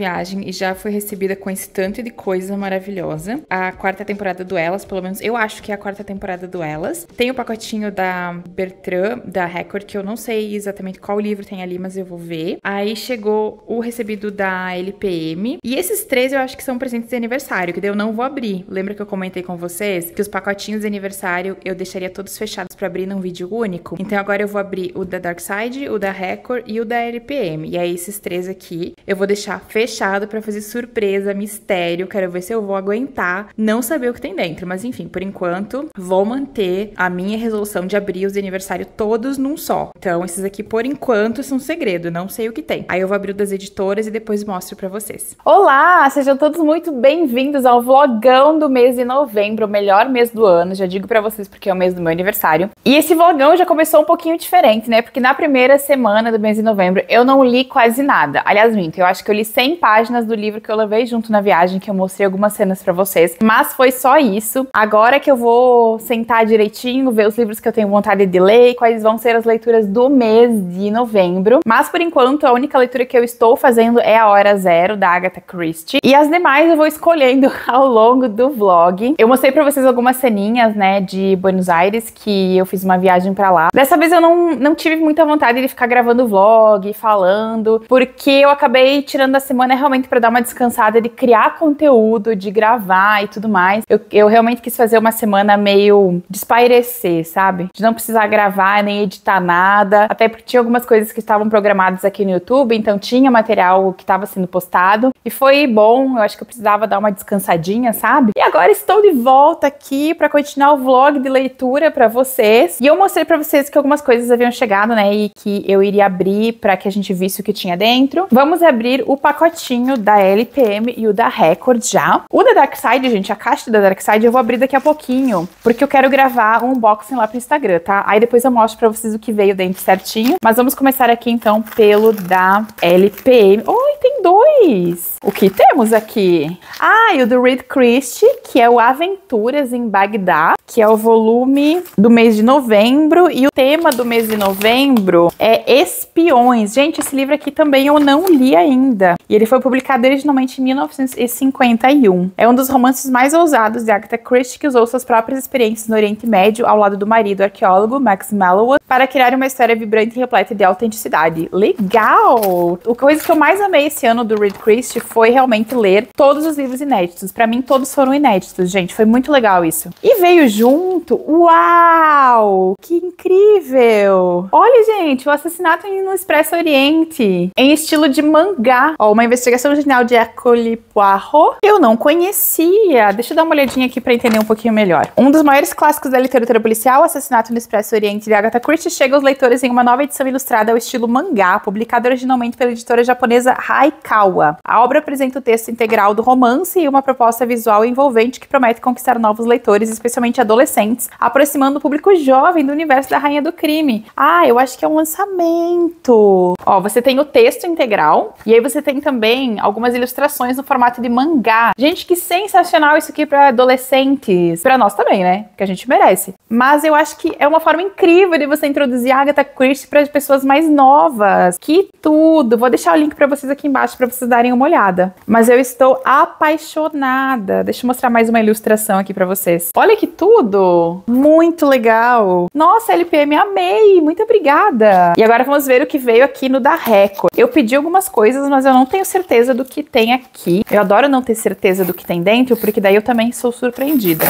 viagem e já foi recebida com esse tanto de coisa maravilhosa. A quarta temporada do Elas, pelo menos eu acho que é a quarta temporada do Elas. Tem o pacotinho da Bertrand, da Record, que eu não sei exatamente qual livro tem ali, mas eu vou ver. Aí chegou o recebido da LPM. E esses três eu acho que são presentes de aniversário, que daí eu não vou abrir. Lembra que eu comentei com vocês que os pacotinhos de aniversário eu deixaria todos fechados pra abrir num vídeo único? Então agora eu vou abrir o da Darkside, o da Record e o da LPM. E aí esses três aqui eu vou deixar fechado pra fazer surpresa, mistério. Quero ver se eu vou aguentar não saber o que tem dentro. Mas enfim, por enquanto, vou manter a minha resolução de abrir os de aniversário todos num só. Então esses aqui, por enquanto, são segredo. Não sei o que tem. Aí eu vou abrir o das editoras e depois mostro pra vocês. Olá! Sejam todos muito bem-vindos ao vlogão do mês de novembro, o melhor mês do ano. Já digo pra vocês porque é o mês do meu aniversário. E esse vlogão já começou um pouquinho diferente, né? Porque na primeira semana do mês de novembro eu não li quase nada. Aliás, minto, eu acho que eu li 100 páginas do livro que eu levei junto na viagem, que eu mostrei algumas cenas pra vocês. Mas foi só isso. Agora que eu vou sentar direitinho, ver os livros que eu tenho vontade de ler e quais vão ser as leituras do mês de novembro. Mas por enquanto a única leitura que eu estou fazendo é A Hora Zero, da Agatha Christie. E as demais eu vou escolhendo ao longo do vlog. Eu mostrei pra vocês algumas ceninhas, né, de Buenos Aires, que eu fiz uma viagem pra lá. Dessa vez eu não tive muita vontade de ficar gravando vlog, falando, porque eu acabei tirando a semana realmente pra dar uma descansada de criar conteúdo, de gravar e tudo mais. Eu realmente quis fazer uma semana meio de espairecer, sabe? De não precisar gravar nem editar nada, até porque tinha algumas coisas que estavam programadas aqui no YouTube, então tinha material que estava sendo postado, e foi bom, eu acho que eu precisava dar uma descansadinha, sabe? E agora estou de volta aqui pra continuar o vlog de leitura pra vocês, e eu mostrei pra vocês que algumas coisas haviam chegado, né, e que eu iria abrir pra que a gente visse o que tinha dentro. Vamos abrir o pacotinho da LPM e o da Record já. O da Darkside, gente, a caixa da Darkside eu vou abrir daqui a pouquinho, porque eu quero gravar um unboxing lá pro Instagram, tá? Aí depois eu mostro pra vocês o que veio dentro certinho, mas vamos começar aqui então pelo da LPM. Oi, tem dois! O que temos aqui? Ah, e o do Reed Christie, que é o Aventuras em Bagdá, que é o volume do mês de novembro, e o tema do mês de novembro é Espiões. Gente, esse livro aqui também eu não li ainda, e ele foi publicado originalmente em 1951. É um dos romances mais ousados de Agatha Christie, que usou suas próprias experiências no Oriente Médio ao lado do marido arqueólogo Max Mallowan para criar uma história vibrante e repleta de autenticidade. Legal! A coisa que eu mais amei esse ano do Reed Christie foi realmente ler todos os livros inéditos. Pra mim, todos foram inéditos, gente. Foi muito legal isso. E veio junto... Uau! Que incrível! Olha, gente, o Assassinato no Expresso Oriente, em estilo de mangá. Ó, uma investigação genial de Hercule Poirot. Eu não conhecia. Deixa eu dar uma olhadinha aqui pra entender um pouquinho melhor. Um dos maiores clássicos da literatura policial, Assassinato no Expresso Oriente, de Agatha Christie, chega aos leitores em uma nova edição ilustrada ao estilo mangá, publicada originalmente pela editora japonesa Raikawa. A obra apresenta o texto integral do romance e uma proposta visual envolvente que promete conquistar novos leitores, especialmente adolescentes, aproximando o público jovem do universo da Rainha do Crime. Ah, eu acho que é um lançamento. Ó, você tem o texto integral e aí você tem também algumas ilustrações no formato de mangá. Gente, que sensacional isso aqui para adolescentes. Para nós também, né? Que a gente merece. Mas eu acho que é uma forma incrível de você introduzir a Agatha Christie para as pessoas mais novas. Que tudo! Vou deixar o link para vocês aqui embaixo para vocês darem uma olhada. Mas eu estou apaixonada. Deixa eu mostrar mais uma ilustração aqui para vocês. Olha que tudo! Muito legal! Nossa, LPM, amei! Muito obrigada! E agora vamos ver o que veio aqui no da Record. Eu pedi algumas coisas, mas eu não tenho certeza do que tem aqui. Eu adoro não ter certeza do que tem dentro, porque daí eu também sou surpreendida.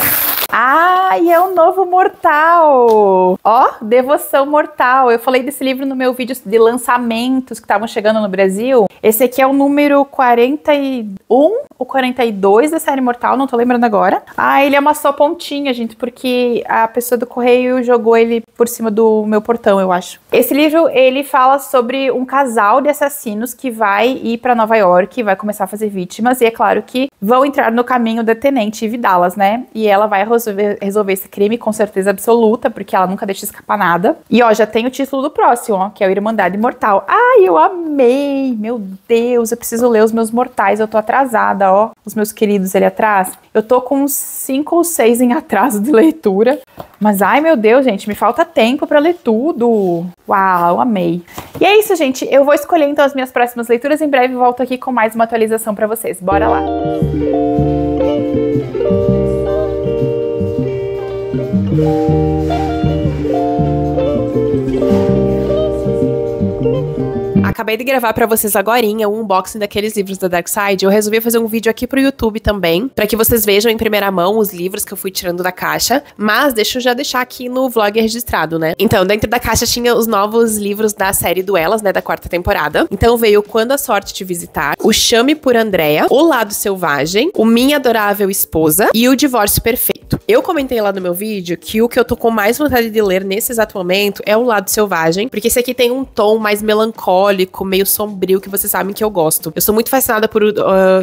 Ah, e é o Novo Mortal! Ó, Devoção Mortal. Eu falei desse livro no meu vídeo de lançamentos que estavam chegando no Brasil. Esse aqui é o número 41 ou 42 da série Mortal, não tô lembrando agora. Ah, ele é uma só pontinha, gente, porque a pessoa do correio jogou ele por cima do meu portão, eu acho. Esse livro, ele fala sobre um casal de assassinos que vai ir pra Nova York, vai começar a fazer vítimas, e é claro que vão entrar no caminho da Tenente Ivy Dallas, né? E ela vai resolver resolver esse crime com certeza absoluta, porque ela nunca deixa escapar nada. E ó, já tem o título do próximo, ó, que é o Irmandade Mortal. Ai, eu amei! Meu Deus, eu preciso ler Os Meus Mortais, eu tô atrasada, ó. Os meus queridos ali atrás. Eu tô com uns 5 ou 6 em atraso de leitura. Mas ai, meu Deus, gente, me falta tempo pra ler tudo. Uau, amei. E é isso, gente. Eu vou escolher então as minhas próximas leituras. Em breve volto aqui com mais uma atualização pra vocês. Bora lá! Acabei de gravar pra vocês agorinha um unboxing daqueles livros da Dark Side. Eu resolvi fazer um vídeo aqui pro YouTube também, pra que vocês vejam em primeira mão os livros que eu fui tirando da caixa. Mas deixa eu já deixar aqui no vlog registrado, né? Então, dentro da caixa tinha os novos livros da série Duelas, né? Da 4ª temporada. Então veio Quando a Sorte Te Visitar, O Chame por Andrea, O Lado Selvagem, O Minha Adorável Esposa e O Divórcio Perfeito. Eu comentei lá no meu vídeo que o que eu tô com mais vontade de ler nesse exato momento é O Lado Selvagem, porque esse aqui tem um tom mais melancólico, meio sombrio, que vocês sabem que eu gosto. Eu sou muito fascinada por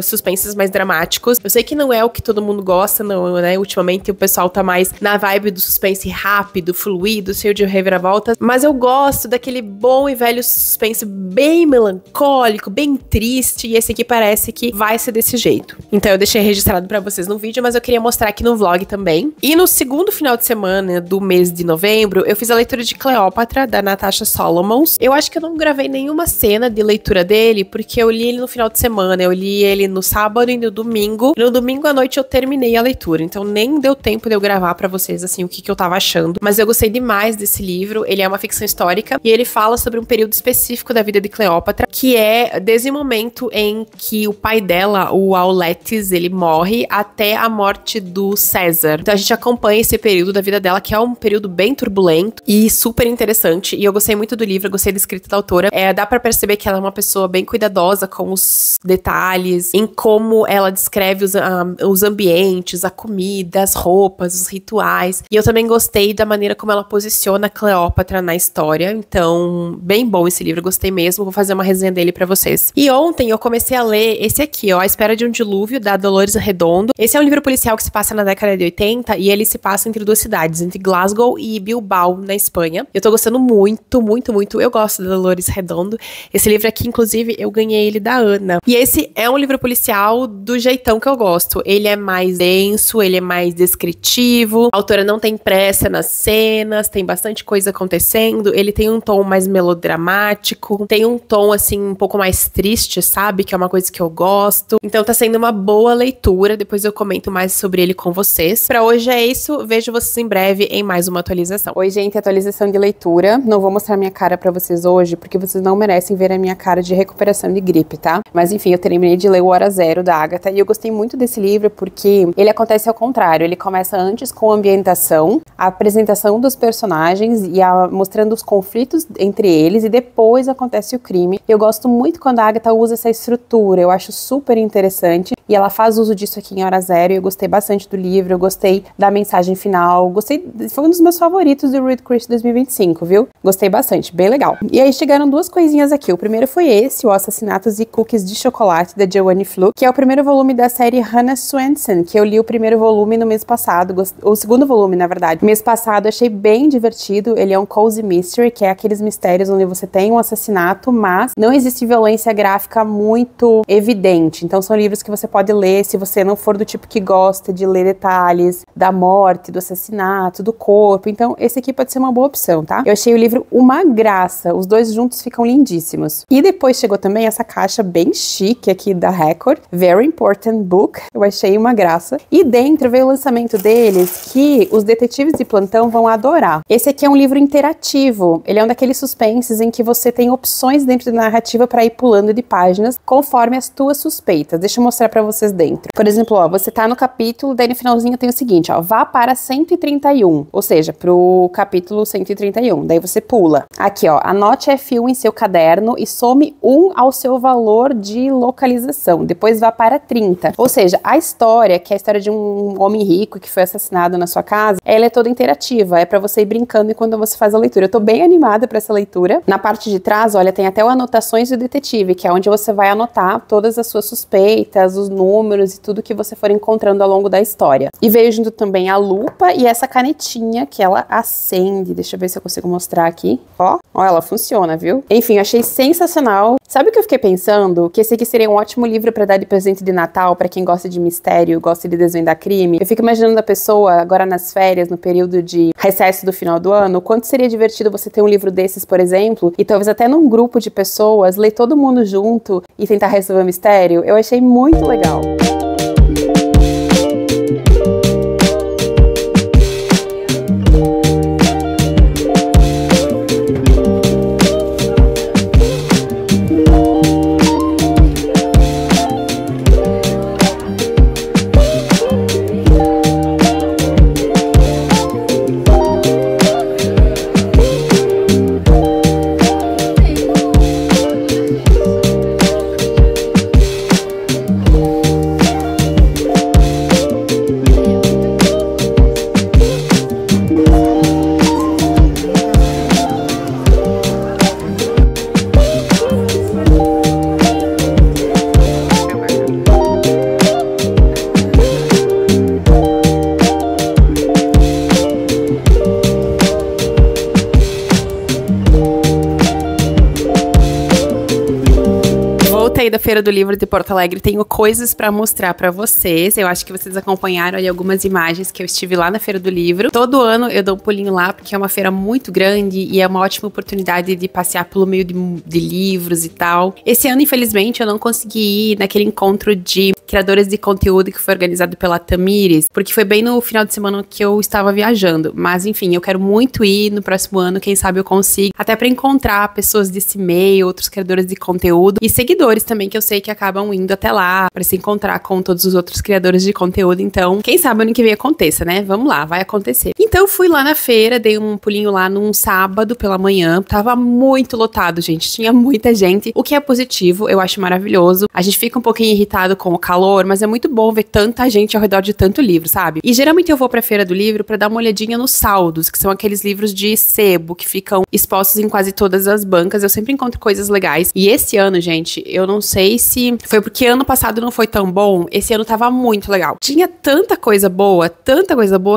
suspenses mais dramáticos. Eu sei que não é o que todo mundo gosta, não, né? Ultimamente o pessoal tá mais na vibe do suspense rápido, fluido, cheio de reviravoltas, mas eu gosto daquele bom e velho suspense bem melancólico, bem triste, e esse aqui parece que vai ser desse jeito. Então eu deixei registrado pra vocês no vídeo, mas eu queria mostrar aqui no vlog também. E no segundo final de semana do mês de novembro, eu fiz a leitura de Cleópatra, da Natasha Solomons. Eu acho que eu não gravei nenhuma cena de leitura dele, porque eu li ele no final de semana, eu li ele no sábado e no domingo. No domingo à noite eu terminei a leitura, então nem deu tempo de eu gravar pra vocês, assim, o que eu tava achando. Mas eu gostei demais desse livro, ele é uma ficção histórica, e ele fala sobre um período específico da vida de Cleópatra, que é desde o momento em que o pai dela, o Auletes, ele morre, até a morte do César. Então a gente acompanha esse período da vida dela, que é um período bem turbulento e super interessante, e eu gostei muito do livro, eu gostei da escrita da autora. Dá pra perceber que ela é uma pessoa bem cuidadosa com os detalhes, em como ela descreve os ambientes, a comida, as roupas, os rituais. E eu também gostei da maneira como ela posiciona Cleópatra na história. Então, bem bom esse livro, eu gostei mesmo. Vou fazer uma resenha dele pra vocês. E ontem eu comecei a ler esse aqui, ó, A Espera de um Dilúvio, da Dolores Redondo. Esse é um livro policial que se passa na década de 80 e ele se passa entre duas cidades, entre Glasgow e Bilbao, na Espanha. Eu tô gostando muito, muito, muito. Eu gosto da Dolores Redondo. Esse livro aqui, inclusive, eu ganhei ele da Ana. E esse é um livro policial do jeitão que eu gosto. Ele é mais denso, ele é mais descritivo. A autora não tem pressa nas cenas, tem bastante coisa acontecendo. Ele tem um tom mais melodramático, tem um tom, assim, um pouco mais triste, sabe? Que é uma coisa que eu gosto. Então tá sendo uma boa leitura. Depois eu comento mais sobre ele com vocês. Pra hoje é isso. Vejo vocês em breve em mais uma atualização. Oi, gente, atualização de leitura. Não vou mostrar minha cara pra vocês hoje, porque vocês não merecem ver a minha cara de recuperação de gripe, tá? Mas enfim, eu terminei de ler O Hora Zero, da Agatha, e eu gostei muito desse livro porque ele acontece ao contrário. Ele começa antes com a ambientação, a apresentação dos personagens e mostrando os conflitos entre eles, e depois acontece o crime. Eu gosto muito quando a Agatha usa essa estrutura, eu acho super interessante, e ela faz uso disso aqui em Hora Zero, e eu gostei bastante do livro, eu gostei da mensagem final, gostei, foi um dos meus favoritos do Read Christ 2025, viu? Gostei bastante, bem legal. E aí chegaram duas coisinhas aqui. O primeiro foi esse, o Assassinatos e Cookies de Chocolate, da Joanne Fluke, que é o primeiro volume da série Hannah Swenson, que eu li o primeiro volume no mês passado, o segundo volume, na verdade. Mês passado, achei bem divertido. Ele é um cozy mystery, que é aqueles mistérios onde você tem um assassinato, mas não existe violência gráfica muito evidente. Então são livros que você pode ler se você não for do tipo que gosta de ler detalhes da morte, do assassinato, do corpo. Então esse aqui pode ser uma boa opção, tá? Eu achei o livro uma graça. Os dois juntos ficam lindíssimos. E depois chegou também essa caixa bem chique aqui da Record, Very Important Book. Eu achei uma graça. E dentro veio o lançamento deles, que os detetives de plantão vão adorar. Esse aqui é um livro interativo. Ele é um daqueles suspenses em que você tem opções dentro da narrativa para ir pulando de páginas conforme as tuas suspeitas. Deixa eu mostrar para vocês dentro. Por exemplo, ó, você tá no capítulo, daí no finalzinho tem o seguinte, ó, vá para 131, ou seja, pro capítulo 131. Daí você pula. Aqui, ó, anote F1 em seu caderno e some 1 ao seu valor de localização. Depois vá para 30. Ou seja, a história, que é a história de um homem rico que foi assassinado na sua casa, ela é toda interativa. É pra você ir brincando enquanto você faz a leitura. Eu tô bem animada pra essa leitura. Na parte de trás, olha, tem até o Anotações do Detetive, que é onde você vai anotar todas as suas suspeitas, os números e tudo que você for encontrando ao longo da história. E veio junto também a lupa e essa canetinha que ela acende. Deixa eu ver se eu consigo mostrar aqui. Ó, ela funciona, viu? Enfim, eu achei sensacional. Sabe o que eu fiquei pensando? Que esse aqui seria um ótimo livro pra dar de presente de Natal pra quem gosta de mistério, gosta de desvendar crime. Eu fico imaginando a pessoa agora nas férias, no período de recesso do final do ano, o quanto seria divertido você ter um livro desses, por exemplo, e talvez até num grupo de pessoas, ler todo mundo junto e tentar resolver o mistério. Eu achei muito legal. Da Feira do Livro de Porto Alegre, tenho coisas pra mostrar pra vocês. Eu acho que vocês acompanharam aí algumas imagens que eu estive lá na Feira do Livro. Todo ano eu dou um pulinho lá, porque é uma feira muito grande e é uma ótima oportunidade de passear pelo meio de livros e tal. Esse ano, infelizmente, eu não consegui ir naquele encontro de criadores de conteúdo que foi organizado pela Tamires, porque foi bem no final de semana que eu estava viajando. Mas, enfim, eu quero muito ir no próximo ano, quem sabe eu consigo, até pra encontrar pessoas desse meio, outros criadores de conteúdo e seguidores também, que eu sei que acabam indo até lá pra se encontrar com todos os outros criadores de conteúdo. Então, quem sabe ano que vem aconteça, né? Vamos lá, vai acontecer. Então, eu fui lá na feira, dei um pulinho lá num sábado pela manhã. Tava muito lotado, gente. Tinha muita gente, o que é positivo, eu acho maravilhoso. A gente fica um pouquinho irritado com o calor, mas é muito bom ver tanta gente ao redor de tanto livro, sabe? E geralmente eu vou pra Feira do Livro pra dar uma olhadinha nos saldos, que são aqueles livros de sebo que ficam expostos em quase todas as bancas. Eu sempre encontro coisas legais. E esse ano, gente, eu não sei se foi porque ano passado não foi tão bom, esse ano tava muito legal. Tinha tanta coisa boa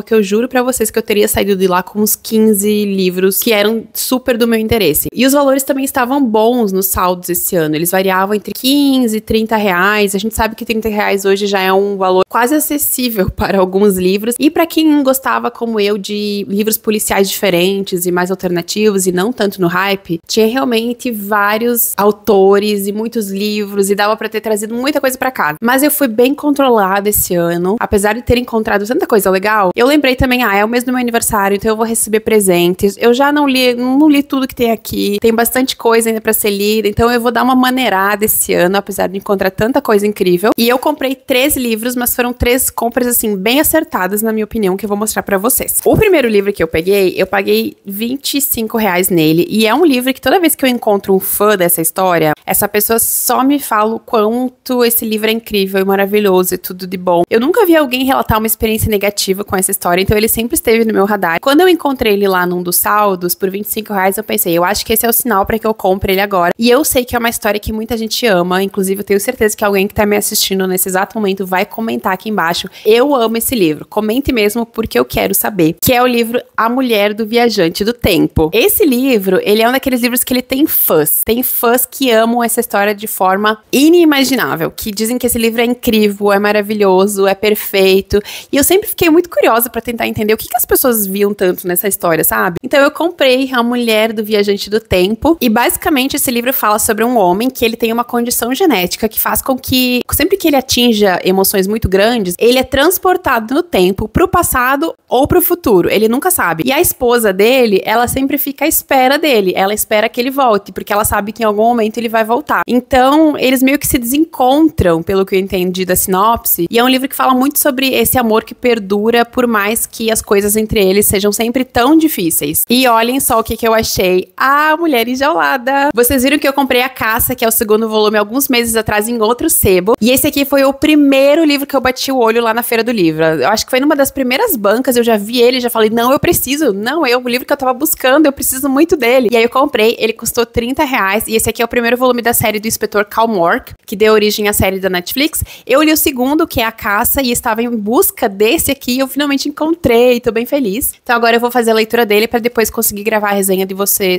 que eu juro pra vocês que eu teria saído de lá com uns 15 livros que eram super do meu interesse. E os valores também estavam bons nos saldos esse ano. Eles variavam entre 15 e 30 reais. A gente sabe que 30 reais hoje já é um valor quase acessível para alguns livros. E pra quem gostava, como eu, de livros policiais diferentes e mais alternativos e não tanto no hype, tinha realmente vários autores e muitos livros e dava pra ter trazido muita coisa pra casa. Mas eu fui bem controlada esse ano, apesar de ter encontrado tanta coisa legal. Eu lembrei também, é o mês do meu aniversário, então eu vou receber presentes. Eu já não li tudo que tem aqui. Tem bastante coisa ainda pra ser lida, então eu vou dar uma maneirada esse ano, apesar de encontrar tanta coisa incrível. E eu comprei 3 livros, mas foram 3 compras, assim, bem acertadas, na minha opinião, que eu vou mostrar pra vocês. O primeiro livro que eu paguei 25 reais nele, e é um livro que toda vez que eu encontro um fã dessa história, essa pessoa só me fala o quanto esse livro é incrível e maravilhoso e tudo de bom. Eu nunca vi alguém relatar uma experiência negativa com essa história, então ele sempre esteve no meu radar. Quando eu encontrei ele lá num dos saldos, por 25 reais, eu pensei, eu acho que esse é o sinal pra que eu compre ele agora. E eu sei que é uma história que muita gente ama, inclusive eu tenho certeza que alguém que tá me assistindo nesse exato momento vai comentar aqui embaixo. Eu amo esse livro. Comente mesmo, porque eu quero saber. Que é o livro A Mulher do Viajante do Tempo. Esse livro, ele é um daqueles livros que ele tem fãs. Tem fãs que amam essa história de forma inimaginável, que dizem que esse livro é incrível, é maravilhoso, é perfeito. E eu sempre fiquei muito curiosa pra tentar entender o que as pessoas viam tanto nessa história, sabe? Então eu comprei A Mulher do Viajante do Tempo, e basicamente esse livro fala sobre um homem que ele tem uma condição genética que faz com que, sempre que ele atinja emoções muito grandes, ele é transportado no tempo pro passado ou pro futuro, ele nunca sabe. E a esposa dele, ela sempre fica à espera dele, ela espera que ele volte, porque ela sabe que em algum momento ele vai voltar. Então, eles meio que se desencontram, pelo que eu entendi da sinopse, e é um livro que fala muito sobre esse amor que perdura por mais que as coisas entre eles sejam sempre tão difíceis. E olhem só o que eu achei. A Mulher Enjaulada! Vocês viram que eu comprei A Caça, que é o segundo volume, alguns meses atrás em outro sebo, e esse aqui foi o primeiro livro que eu bati o olho lá na Feira do Livro. Eu acho que foi numa das primeiras bancas, eu já vi ele, já falei, não, eu preciso, não, é o livro que eu tava buscando, eu preciso muito dele. E aí eu comprei, ele custou 30 reais, e esse aqui é o primeiro volume da série do Inspetor Cal Mork, que deu origem à série da Netflix. Eu li o segundo, que é A Caça, e estava em busca desse aqui, eu finalmente encontrei, tô bem feliz. Então agora eu vou fazer a leitura dele para depois conseguir gravar a resenha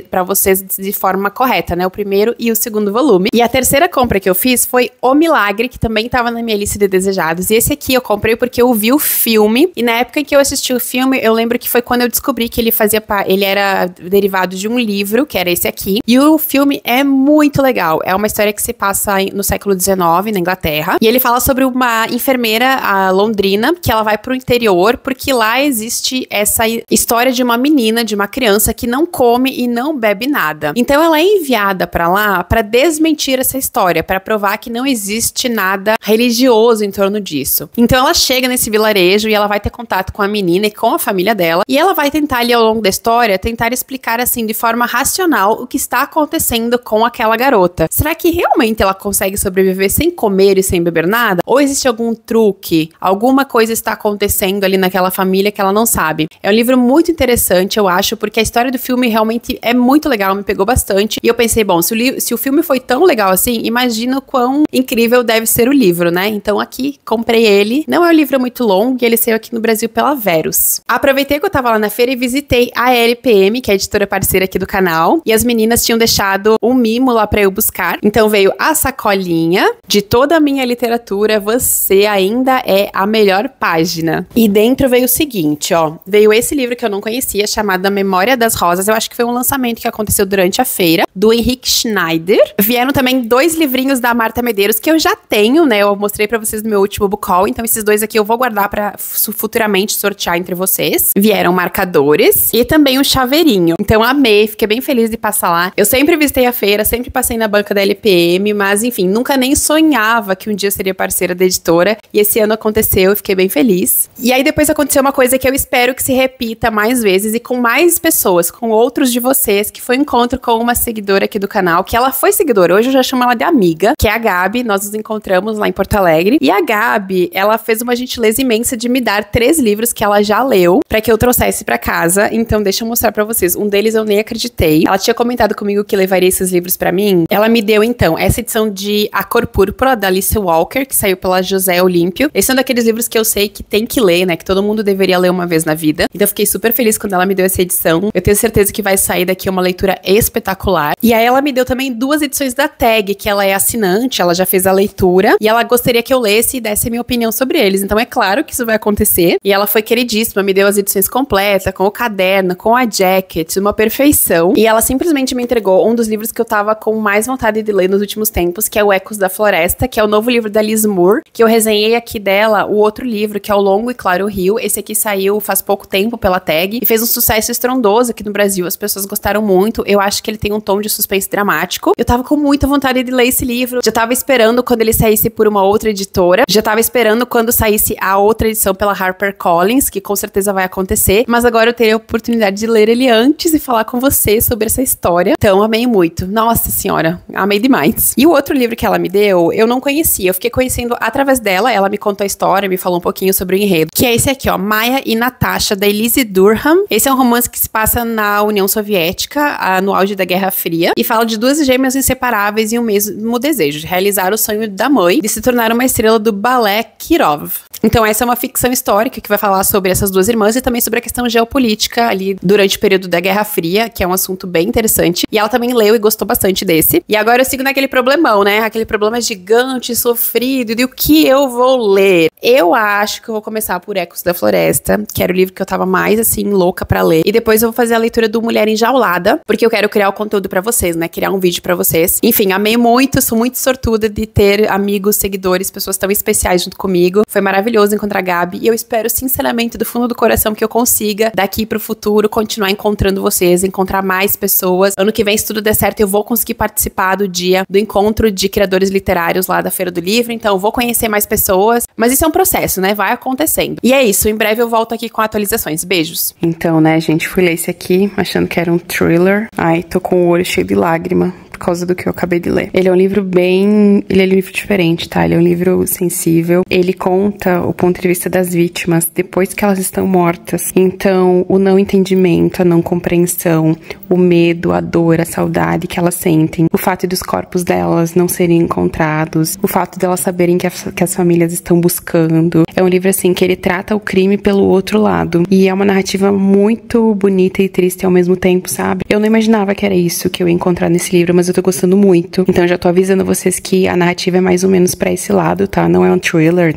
para vocês de forma correta, né? O primeiro e o segundo volume. E a terceira compra que eu fiz foi O Milagre, que também estava na minha lista de desejados. E esse aqui eu comprei porque eu vi o filme, e na época em que eu assisti o filme, eu lembro que foi quando eu descobri que ele era derivado de um livro, que era esse aqui. E o filme é muito legal. É uma história que se passa no século XIX, na Inglaterra. E ele fala sobre uma enfermeira, a londrina, que ela vai pro interior, porque lá existe essa história de uma menina, de uma criança que não come e não bebe nada. Então ela é enviada pra lá pra desmentir essa história, pra provar que não existe nada religioso em torno disso. Então ela chega nesse vilarejo e ela vai ter contato com a menina e com a família dela, e ela vai tentar ali ao longo da história, tentar explicar assim de forma racional o que está acontecendo com aquela garota. Será que realmente ela consegue sobreviver sem comer e sem beber nada? Ou existe algum truque? Alguma coisa está acontecendo ali naquela família que ela não sabe? É um livro muito interessante, eu acho, porque a história do filme realmente é muito legal, me pegou bastante. E eu pensei, bom, se o filme foi tão legal assim, imagina o quão incrível deve ser o livro, né? Então aqui, comprei ele. Não é um livro muito longo e ele saiu aqui no Brasil pela Verus. Aproveitei que eu tava lá na feira e visitei a LPM, que é a editora parceira aqui do canal. E as meninas tinham deixado um mimo lá pra eu buscar. Então veio a sacolinha de toda a minha literatura, você ainda é a melhor página. E dentro veio o seguinte, ó. Veio esse livro que eu não conhecia, chamado A Memória das Rosas. Eu acho que foi um lançamento que aconteceu durante a feira, do Henrique Schneider. Vieram também 2 livrinhos da Marta Medeiros, que eu já tenho, né? Eu mostrei pra vocês no meu último book haul. Então esses 2 aqui eu vou guardar pra futuramente sortear entre vocês. Vieram marcadores e também um chaveirinho. Então amei, fiquei bem feliz de passar lá. Eu sempre visitei a feira, sempre passei na banca da LPM, mas enfim, nunca nem sonhava que um dia eu seria parceira da editora. E esse ano aconteceu, eu fiquei bem feliz. E aí depois aconteceu uma coisa que eu espero que se repita mais vezes e com mais pessoas, com outros de vocês, que foi um encontro com uma seguidora aqui do canal, que ela foi seguidora, hoje eu já chamo ela de amiga, que é a Gabi. Nós nos encontramos lá em Porto Alegre. E a Gabi, ela fez uma gentileza imensa de me dar 3 livros que ela já leu, pra que eu trouxesse pra casa. Então deixa eu mostrar pra vocês. Um deles eu nem acreditei. Ela tinha comentado comigo que levaria esses livros pra mim. Ela me deu, então, essa edição de A Cor Púrpura, da Alice Walker, que saiu pela José Olímpio. Esse é um daqueles livros que eu sei que tem que ler, né? Que todo mundo deveria ler uma vez na vida. Então eu fiquei super feliz quando ela me deu essa edição. Eu tenho certeza que vai sair daqui uma leitura espetacular. E aí ela me deu também 2 edições da Tag, que ela é assinante, ela já fez a leitura. E ela gostaria que eu lesse e desse a minha opinião sobre eles. Então é claro que isso vai acontecer. E ela foi queridíssima, me deu as edições completas, com o caderno, com a jacket, uma perfeição. E ela simplesmente me entregou um dos livros que eu tava com mais vontade de ler nos últimos tempos, que é o Ecos da Floresta, que é o novo livro da Liz Moore, que eu resenhei aqui dela, o outro livro, que é O Longo e Claro Rio. Esse aqui saiu faz pouco tempo pela Tag e fez um sucesso estrondoso aqui no Brasil. As pessoas gostaram muito. Eu acho que ele tem um tom de suspense dramático. Eu tava com muita vontade de ler esse livro. Já tava esperando quando ele saísse por uma outra editora. Já tava esperando quando saísse a outra edição pela HarperCollins, que com certeza vai acontecer. Mas agora eu terei a oportunidade de ler ele antes e falar com você sobre essa história. Então, amei muito. Nossa senhora, amei demais. E o outro livro que ela me deu, eu não conhecia. Eu fiquei conhecendo através dela. Ela me contou a história, me falou um pouquinho sobre o enredo. Que é esse aqui, ó. Maya e Natasha, da Elise Durham. Esse é um romance que se passa na União Soviética, no auge da Guerra Fria. E fala de 2 gêmeas inseparáveis e o mesmo desejo de realizar o sonho da mãe de se tornar uma estrela do balé Kirov. Então essa é uma ficção histórica que vai falar sobre essas 2 irmãs e também sobre a questão geopolítica ali durante o período da Guerra Fria, que é um assunto bem interessante. E ela também leu e gostou bastante desse. E agora eu sigo naquele problemão, né? Aquele problema gigante, sofrido, de o que eu vou ler. Eu acho que eu vou começar por Ecos da Floresta, que era o livro que eu tava mais, assim, louca pra ler. E depois eu vou fazer a leitura do Mulher Enjaulada, porque eu quero criar o conteúdo pra vocês, né? Criar um vídeo pra vocês. Enfim, amei muito, sou muito sortuda de ter amigos, seguidores, pessoas tão especiais junto comigo. Foi maravilhoso encontrar a Gabi e eu espero, sinceramente, do fundo do coração, que eu consiga, daqui pro futuro, continuar encontrando vocês, encontrar mais pessoas. Ano que vem, se tudo der certo, eu vou conseguir participar do dia do encontro de criadores literários lá da Feira do Livro, então eu vou conhecer mais pessoas. Mas isso é um processo, né? Vai acontecendo. E é isso, em breve eu volto aqui com atualizações. Beijos! Então, né, gente, fui ler esse aqui, achando que era um thriller. Ai, tô com o olho cheio de lágrima, por causa do que eu acabei de ler. Ele é um livro ele é um livro diferente, tá? Ele é um livro sensível. Ele conta o ponto de vista das vítimas depois que elas estão mortas. Então, o não entendimento, a não compreensão, o medo, a dor, a saudade que elas sentem, o fato dos corpos delas não serem encontrados, o fato delas saberem que as famílias estão buscando. É um livro, assim, que ele trata o crime pelo outro lado. E é uma narrativa muito bonita e triste ao mesmo tempo, sabe? Eu não imaginava que era isso que eu ia encontrar nesse livro, mas eu tô gostando muito. Então, já tô avisando vocês que a narrativa é mais ou menos pra esse lado, tá? Não é um thriller,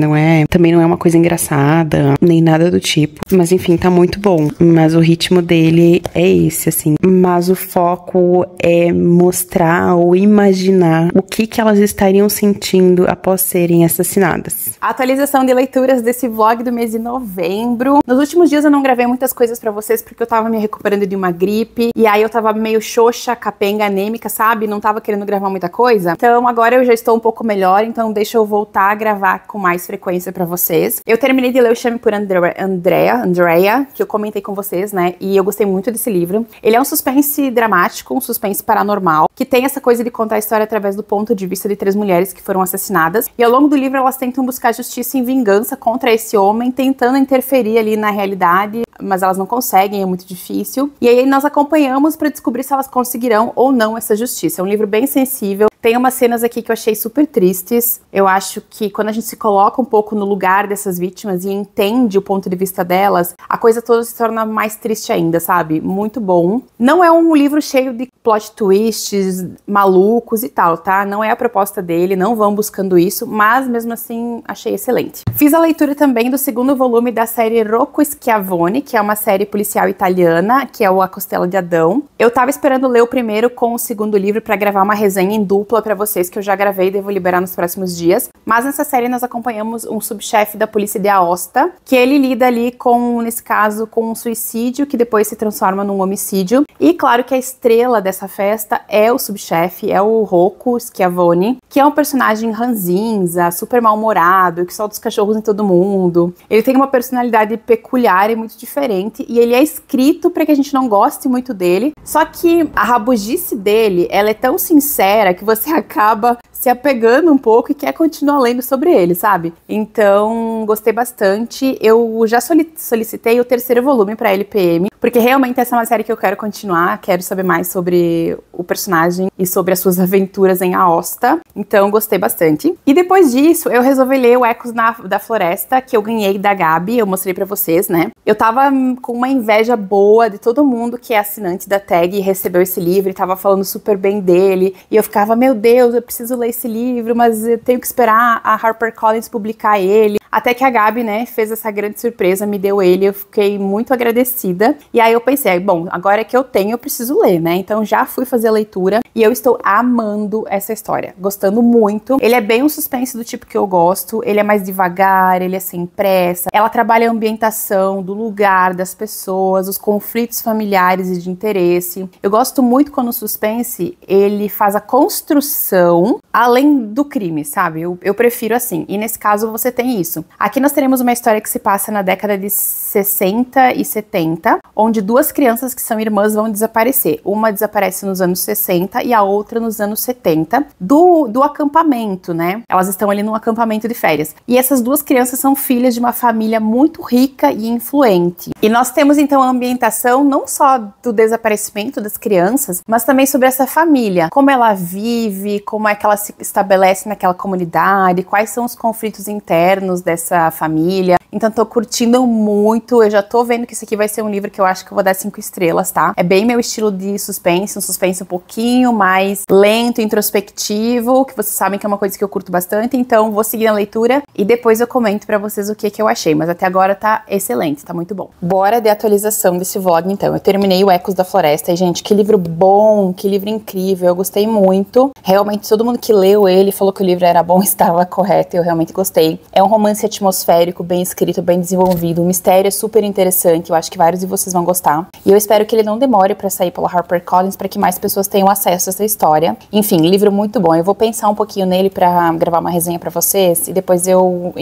também não é uma coisa engraçada, nem nada do tipo. Mas, enfim, tá muito bom. Mas o ritmo dele é esse, assim. Mas o foco é mostrar ou imaginar o que elas estariam sentindo após serem assassinadas. A atualização de leituras desse vlog do mês de novembro. Nos últimos dias eu não gravei muitas coisas pra vocês porque eu tava me recuperando de uma gripe. E aí eu tava meio xoxa, capenga, anêmica, sabe? Não tava querendo gravar muita coisa. Então agora eu já estou um pouco melhor, então deixa eu voltar a gravar com mais frequência pra vocês. Eu terminei de ler O Chame por Andrea, que eu comentei com vocês, né? E eu gostei muito desse livro. Ele é um suspense dramático, um suspense paranormal, que tem essa coisa de contar a história através do ponto de vista de 3 mulheres que foram assassinadas. E ao longo do livro elas tentam buscar justiça e vingança contra esse homem, tentando interferir ali na realidade, mas elas não conseguem, é muito difícil. E aí nós acompanhamos pra descobrir se elas conseguirão ou não essa justiça. É um livro bem sensível. Tem umas cenas aqui que eu achei super tristes. Eu acho que quando a gente se coloca um pouco no lugar dessas vítimas e entende o ponto de vista delas, a coisa toda se torna mais triste ainda, sabe? Muito bom. Não é um livro cheio de plot twists malucos e tal, tá? Não é a proposta dele, não vão buscando isso, mas mesmo assim achei excelente. Fiz a leitura também do 2º volume da série Rocco Schiavone, que é uma série policial italiana, que é o A Costela de Adão. Eu tava esperando ler o primeiro com o 2º livro pra gravar uma resenha em dupla pra vocês, que eu já gravei e devo liberar nos próximos dias. Mas nessa série nós acompanhamos um subchefe da polícia de Aosta, que ele lida ali com, nesse caso, com um suicídio que depois se transforma num homicídio. E claro que a estrela dessa festa é o subchefe, é o Rocco Schiavone, que é um personagem ranzinza, super mal-humorado, que solta os cachorros em todo mundo. Ele tem uma personalidade peculiar e muito diferente, e ele é escrito para que a gente não goste muito dele. Só que a rabugice dele, ela é tão sincera que você acaba se apegando um pouco e quer continuar lendo sobre ele, sabe? Então, gostei bastante. Eu já solicitei o 3º volume pra LPM, porque realmente essa é uma série que eu quero continuar, quero saber mais sobre o personagem e sobre as suas aventuras em Aosta. Então, gostei bastante. E depois disso, eu resolvi ler o Ecos da Floresta, que eu ganhei da Gabi, eu mostrei pra vocês, né? Eu tava com uma inveja boa de todo mundo que é assinante da tag e recebeu esse livro e tava falando super bem dele. E eu ficava, meu Deus, eu preciso ler esse livro, mas eu tenho que esperar a HarperCollins publicar ele. Até que a Gabi, né, fez essa grande surpresa, me deu ele, eu fiquei muito agradecida. E aí eu pensei, bom, agora que eu tenho, eu preciso ler, né? Então já fui fazer a leitura e eu estou amando essa história, gostando muito. Ele é bem um suspense do tipo que eu gosto, ele é mais devagar, ele é sem pressa. Ela trabalha a ambientação do lugar, das pessoas, os conflitos familiares e de interesse. Eu gosto muito quando o suspense, ele faz a construção além do crime, sabe? Eu prefiro assim. E nesse caso você tem isso. Aqui nós teremos uma história que se passa na década de 60 e 70, onde 2 crianças que são irmãs vão desaparecer. Uma desaparece nos anos 60 e a outra nos anos 70, do acampamento, né? Elas estão ali num acampamento de férias. E essas 2 crianças são filhas de uma família muito rica e influente. E nós temos então a ambientação não só do desaparecimento das crianças, mas também sobre essa família. Como ela vive, como é que ela se estabelece naquela comunidade, quais são os conflitos internos dessa família. Então tô curtindo muito, eu já tô vendo que isso aqui vai ser um livro que eu acho que eu vou dar 5 estrelas, tá? É bem meu estilo de suspense, um suspense um pouquinho mais lento, introspectivo, que vocês sabem que é uma coisa que eu curto bastante, então vou seguir a leitura e depois eu comento pra vocês o que eu achei, mas até agora tá excelente, tá muito bom. Bora de atualização desse vlog então. Eu terminei o Ecos da Floresta e, gente, que livro bom, que livro incrível, eu gostei muito. Realmente todo mundo que leu ele falou que o livro era bom, estava correto, eu realmente gostei. É um romance atmosférico, bem escrito, bem desenvolvido, o mistério é super interessante, eu acho que vários de vocês vão gostar. E eu espero que ele não demore pra sair pela HarperCollins, para que mais pessoas tenham acesso a essa história. Enfim, livro muito bom. Eu vou pensar um pouquinho nele pra gravar uma resenha pra vocês e depois eu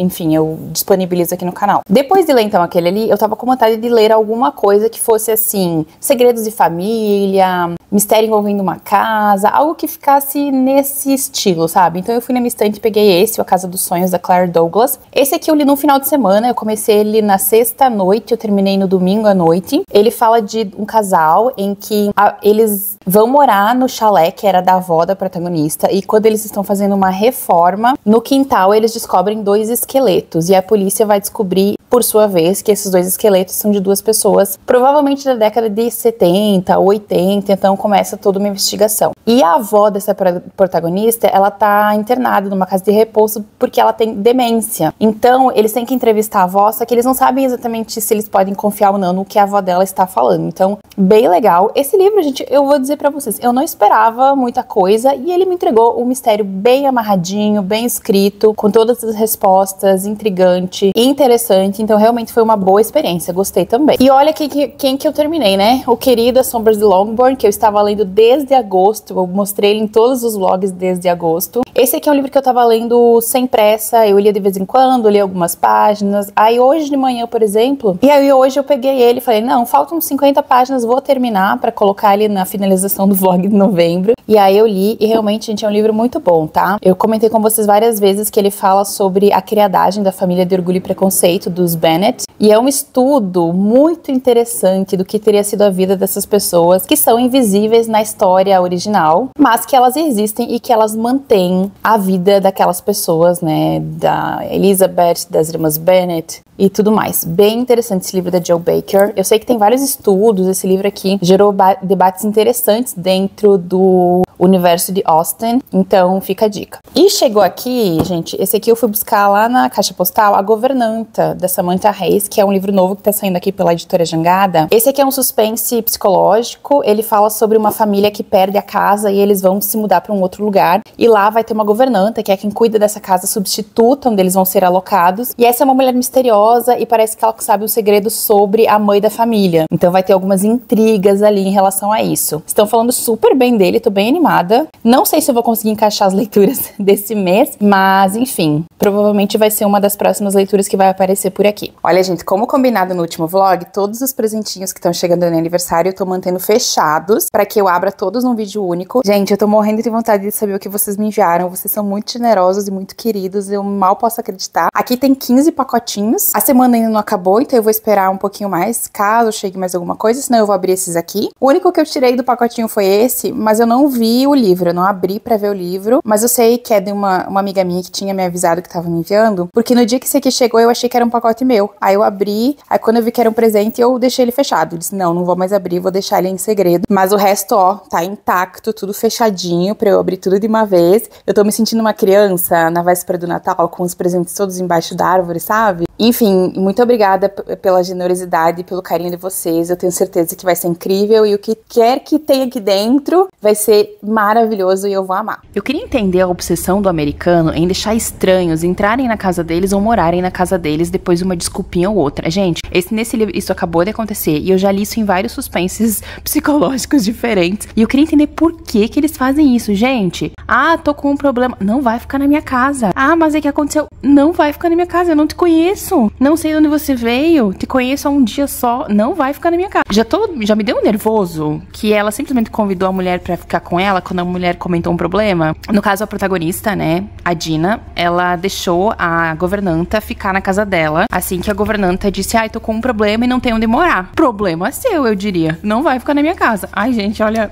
disponibilizo aqui no canal. Depois de ler então aquele ali, eu tava com vontade de ler alguma coisa que fosse assim, segredos de família, mistério envolvendo uma casa, algo que ficasse nesse estilo, sabe? Então eu fui na minha estante e peguei esse, A Casa dos Sonhos, da Claire Douglas. Esse aqui eu li no final de semana, eu comecei ele na sexta à noite, eu terminei no domingo à noite. Ele fala de um casal em que eles vão morar no chalé que era da avó da protagonista, e quando eles estão fazendo uma reforma, no quintal eles descobrem 2 esqueletos, e a polícia vai descobrir, por sua vez, que esses 2 esqueletos são de 2 pessoas, provavelmente da década de 70 ou 80, então começa toda uma investigação. E a avó dessa protagonista, ela tá internada numa casa de repouso porque ela tem demência. Então, eles têm que entrevistar a avó, só que eles não sabem exatamente se eles podem confiar ou não no que a avó dela está falando. Então, bem legal. Esse livro, gente, eu vou dizer pra vocês, eu não esperava muita coisa e ele me entregou um mistério bem amarradinho, bem escrito, com todas as respostas, intrigante e interessante. Então, realmente foi uma boa experiência. Gostei também. E olha quem que eu terminei, né? O querido As Sombras de Longbourn, que eu estava lendo desde agosto. Eu mostrei ele em todos os vlogs desde agosto. Esse aqui é um livro que eu tava lendo sem pressa. Eu lia de vez em quando, li algumas páginas. Aí hoje de manhã, por exemplo, e aí hoje eu peguei ele e falei, não, faltam 50 páginas, vou terminar pra colocar ele na finalização do vlog de novembro. E aí eu li e realmente, gente, é um livro muito bom, tá? Eu comentei com vocês várias vezes que ele fala sobre a criadagem da família de Orgulho e Preconceito dos Bennet. E é um estudo muito interessante do que teria sido a vida dessas pessoas que são invisíveis na história original, mas que elas existem e que elas mantêm a vida daquelas pessoas, né? Da Elizabeth, das irmãs Bennet e tudo mais. Bem interessante esse livro da Jill Baker. Eu sei que tem vários estudos, esse livro aqui gerou debates interessantes dentro do universo de Austen, então fica a dica. E chegou aqui, gente, esse aqui eu fui buscar lá na caixa postal, A Governanta, da Samantha Reis, que é um livro novo que tá saindo aqui pela editora Jangada. Esse aqui é um suspense psicológico, ele fala sobre uma família que perde a casa e eles vão se mudar para um outro lugar, e lá vai ter uma governanta, que é quem cuida dessa casa substituta, onde eles vão ser alocados, e essa é uma mulher misteriosa e parece que ela sabe um segredo sobre a mãe da família, então vai ter algumas intrigas ali em relação a isso. Estão falando super bem dele, tô bem animada. Não sei se eu vou conseguir encaixar as leituras desse mês, mas enfim, provavelmente vai ser uma das próximas leituras que vai aparecer por aqui. Olha, gente, como combinado no último vlog, todos os presentinhos que estão chegando no aniversário eu tô mantendo fechados para que eu abra todos num vídeo único. Gente, eu tô morrendo de vontade de saber o que vocês me enviaram. Vocês são muito generosos e muito queridos, eu mal posso acreditar. Aqui tem 15 pacotinhos. A semana ainda não acabou, então eu vou esperar um pouquinho mais, caso chegue mais alguma coisa, senão eu vou abrir esses aqui. O único que eu tirei do pacotinho foi esse, mas eu não vi o livro, eu não abri pra ver o livro, mas eu sei que é de uma amiga minha que tinha me avisado que tava me enviando, porque no dia que esse aqui chegou eu achei que era um pacote meu, aí eu abri, aí quando eu vi que era um presente eu deixei ele fechado, eu disse, não vou mais abrir, vou deixar ele em segredo, mas o resto, ó, tá intacto, tudo fechadinho pra eu abrir tudo de uma vez. Eu tô me sentindo uma criança na véspera do Natal, com os presentes todos embaixo da árvore, sabe? Enfim, muito obrigada pela generosidade e pelo carinho de vocês, eu tenho certeza que vai ser incrível e o que quer que tenha aqui dentro vai ser maravilhoso e eu vou amar. Eu queria entender a obsessão do americano em deixar estranhos entrarem na casa deles ou morarem na casa deles depois de uma desculpinha ou outra. Gente, nesse livro isso acabou de acontecer e eu já li isso em vários suspenses psicológicos diferentes. E eu queria entender por que eles fazem isso, gente. Ah, tô com um problema. Não vai ficar na minha casa. Ah, mas é que aconteceu. Não vai ficar na minha casa, eu não te conheço. Não sei de onde você veio. Te conheço há um dia só. Não vai ficar na minha casa. Já me deu um nervoso que ela simplesmente convidou a mulher pra ficar com ela quando a mulher comentou um problema. No caso, a protagonista, né, a Dina, ela deixou a governanta ficar na casa dela, assim que a governanta disse, ai, tô com um problema e não tenho onde morar. Problema seu, eu diria. Não vai ficar na minha casa. Ai, gente, olha...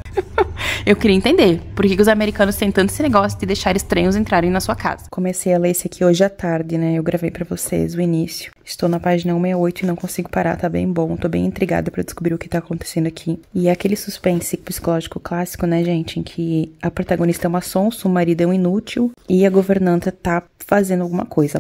Eu queria entender por que os americanos têm tanto esse negócio de deixar estranhos entrarem na sua casa. Comecei a ler esse aqui hoje à tarde, né? Eu gravei pra vocês o início. Estou na página 168 e não consigo parar, tá bem bom. Tô bem intrigada pra descobrir o que tá acontecendo aqui. E é aquele suspense psicológico clássico, né, gente? Em que a protagonista é uma sonsa, o marido é um inútil e a governanta tá fazendo alguma coisa.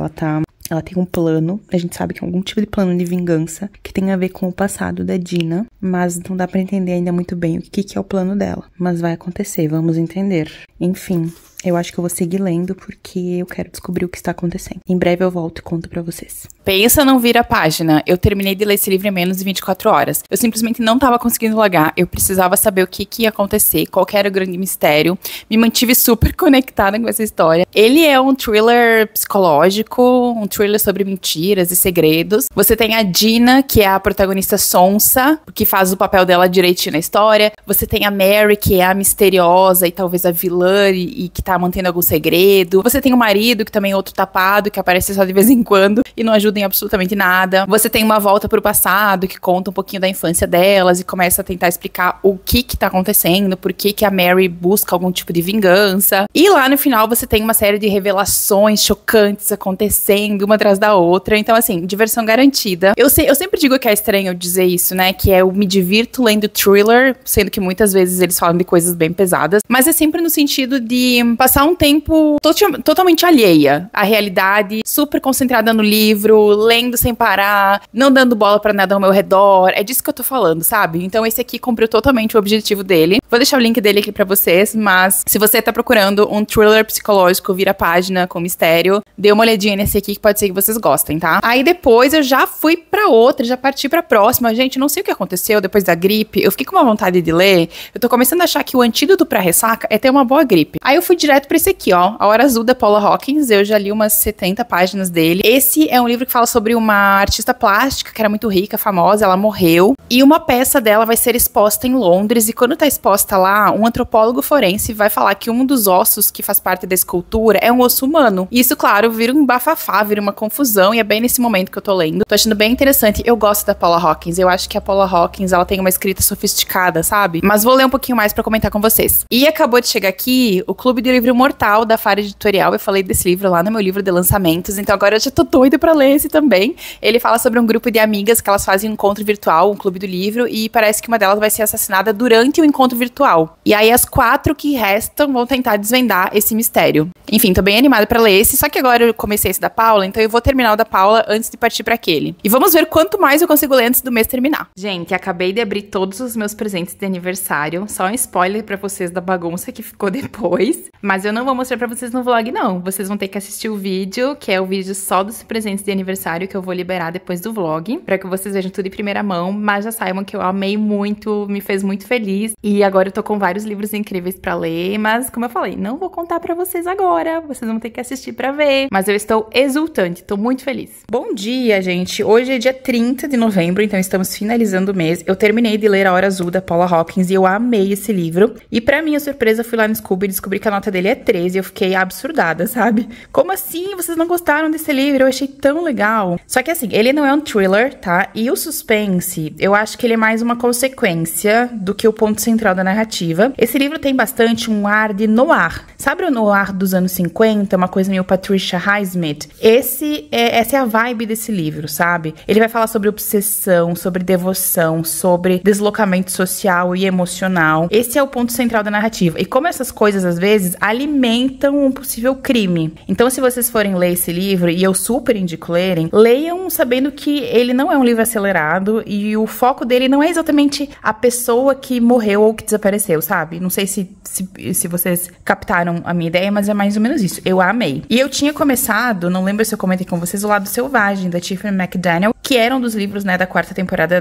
Ela tem um plano, a gente sabe que é algum tipo de plano de vingança que tem a ver com o passado da Dina, mas não dá pra entender ainda muito bem o que é o plano dela. Mas vai acontecer, vamos entender. Enfim, Eu acho que eu vou seguir lendo porque eu quero descobrir o que está acontecendo. Em breve eu volto e conto pra vocês. Pensa não vir a página. Eu terminei de ler esse livro em menos de 24 horas. Eu simplesmente não tava conseguindo largar. Eu precisava saber o que ia acontecer, qual que era o grande mistério. Me mantive super conectada com essa história. Ele é um thriller psicológico, um thriller sobre mentiras e segredos. Você tem a Dina, que é a protagonista sonsa, que faz o papel dela direitinho na história. Você tem a Mary, que é a misteriosa e talvez a vilã e que tá mantendo algum segredo. Você tem o marido, que também é outro tapado, que aparece só de vez em quando e não ajuda em absolutamente nada. Você tem uma volta pro passado, que conta um pouquinho da infância delas e começa a tentar explicar o que tá acontecendo, por que a Mary busca algum tipo de vingança. E lá no final você tem uma série de revelações chocantes acontecendo, uma atrás da outra. Então, assim, diversão garantida. Eu sempre digo que é estranho dizer isso, né? Que eu me divirto lendo thriller, sendo que muitas vezes eles falam de coisas bem pesadas. Mas é sempre no sentido de passar um tempo totalmente alheia à realidade, super concentrada no livro, lendo sem parar, não dando bola pra nada ao meu redor. É disso que eu tô falando, sabe? Então esse aqui cumpriu totalmente o objetivo dele. Vou deixar o link dele aqui pra vocês, mas se você tá procurando um thriller psicológico, vira página com mistério, dê uma olhadinha nesse aqui que pode ser que vocês gostem, tá? Aí depois eu já fui pra outra, já parti pra próxima. Gente, não sei o que aconteceu depois da gripe, eu fiquei com uma vontade de ler. Eu tô começando a achar que o antídoto pra ressaca é ter uma boa gripe. Aí eu fui direto pra esse aqui, ó, A Hora Azul, da Paula Hawkins. Eu já li umas 70 páginas dele. Esse é um livro que fala sobre uma artista plástica que era muito rica, famosa, ela morreu. E uma peça dela vai ser exposta em Londres. E quando tá exposta lá, um antropólogo forense vai falar que um dos ossos que faz parte da escultura é um osso humano. E isso, claro, vira um bafafá, vira uma confusão. E é bem nesse momento que eu tô lendo. Tô achando bem interessante. Eu gosto da Paula Hawkins. Eu acho que a Paula Hawkins, ela tem uma escrita sofisticada, sabe? Mas vou ler um pouquinho mais pra comentar com vocês. E acabou de chegar aqui o Clube do Livro Mortal, da Fara Editorial. Eu falei desse livro lá no meu livro de lançamentos. Então agora eu já tô doida pra ler esse também. Ele fala sobre um grupo de amigas que elas fazem um encontro virtual, um clube do livro, e parece que uma delas vai ser assassinada durante o encontro virtual. E aí as 4 que restam vão tentar desvendar esse mistério. Enfim, tô bem animada pra ler esse, só que agora eu comecei esse da Paula, então eu vou terminar o da Paula antes de partir pra aquele. E vamos ver quanto mais eu consigo ler antes do mês terminar. Gente, acabei de abrir todos os meus presentes de aniversário. Só um spoiler pra vocês da bagunça que ficou depois. Mas eu não vou mostrar pra vocês no vlog, não. Vocês vão ter que assistir o vídeo, que é o vídeo só dos presentes de aniversário, que eu vou liberar depois do vlog, pra que vocês vejam tudo em primeira mão. Mas já saibam que eu amei muito, me fez muito feliz. E agora eu tô com vários livros incríveis pra ler. Mas, como eu falei, não vou contar pra vocês agora. Vocês vão ter que assistir pra ver. Mas eu estou exultante, tô muito feliz. Bom dia, gente. Hoje é dia 30 de novembro, então estamos finalizando o mês. Eu terminei de ler A Hora Azul, da Paula Hawkins, e eu amei esse livro. E pra minha surpresa, fui lá no Scooby e descobri que a nota dele é 13. Eu fiquei absurdada, sabe? Como assim? Vocês não gostaram desse livro? Eu achei tão legal. Só que assim, ele não é um thriller, tá? E o suspense, eu acho que ele é mais uma consequência do que o ponto central da narrativa. Esse livro tem bastante um ar de noir. Sabe o noir dos anos 50? Uma coisa meio Patricia Highsmith? Essa é a vibe desse livro, sabe? Ele vai falar sobre obsessão, sobre devoção, sobre deslocamento social e emocional. Esse é o ponto central da narrativa. E como essas coisas, às vezes, alimentam um possível crime. Então, se vocês forem ler esse livro, e eu super indico lerem, leiam sabendo que ele não é um livro acelerado e o foco dele não é exatamente a pessoa que morreu ou que desapareceu, sabe? Não sei se vocês captaram a minha ideia, mas é mais ou menos isso. Eu amei. E eu tinha começado, não lembro se eu comentei com vocês, O Lado Selvagem, da Tiffany McDaniel, que era um dos livros, né, da 4ª temporada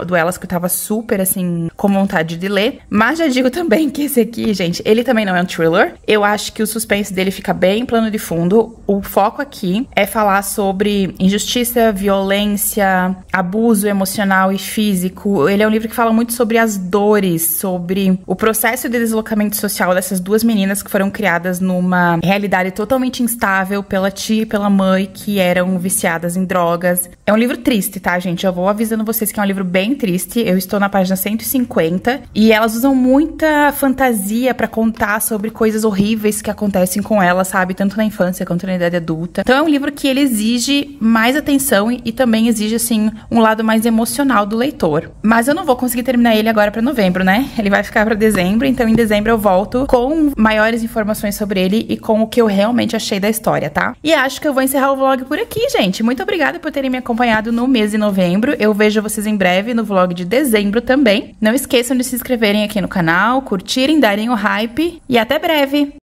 do Elas, que eu tava super, assim, com vontade de ler. Mas já digo também que esse aqui, gente, ele também não é um thriller. Eu acho que o suspense dele fica bem em plano de fundo. O foco aqui é falar sobre injustiça, violência, abuso emocional e físico. Ele é um livro que fala muito sobre as dores, sobre o processo de deslocamento social dessas duas meninas que foram criadas numa realidade totalmente instável pela tia e pela mãe, que eram viciadas em drogas. É um livro triste, tá, gente? Eu vou avisando vocês que é um livro bem triste. Eu estou na página 150 e elas usam muita fantasia pra contar sobre coisas horríveis que acontecem com elas, sabe? Tanto na infância quanto na idade adulta. Então é um livro que ele exige mais atenção e também exige, assim, um lado mais emocional do leitor. Mas eu não vou conseguir terminar ele agora pra novembro, né? Ele vai ficar pra dezembro, então em dezembro eu volto com maiores informações sobre ele e com o que eu realmente achei da história, tá? E acho que eu vou encerrar o vlog por aqui, gente. Muito obrigada por terem me acompanhado no mês de novembro. Eu vejo vocês em breve no vlog de dezembro também. Não esqueçam de se inscreverem aqui no canal, curtirem, darem o hype e até breve!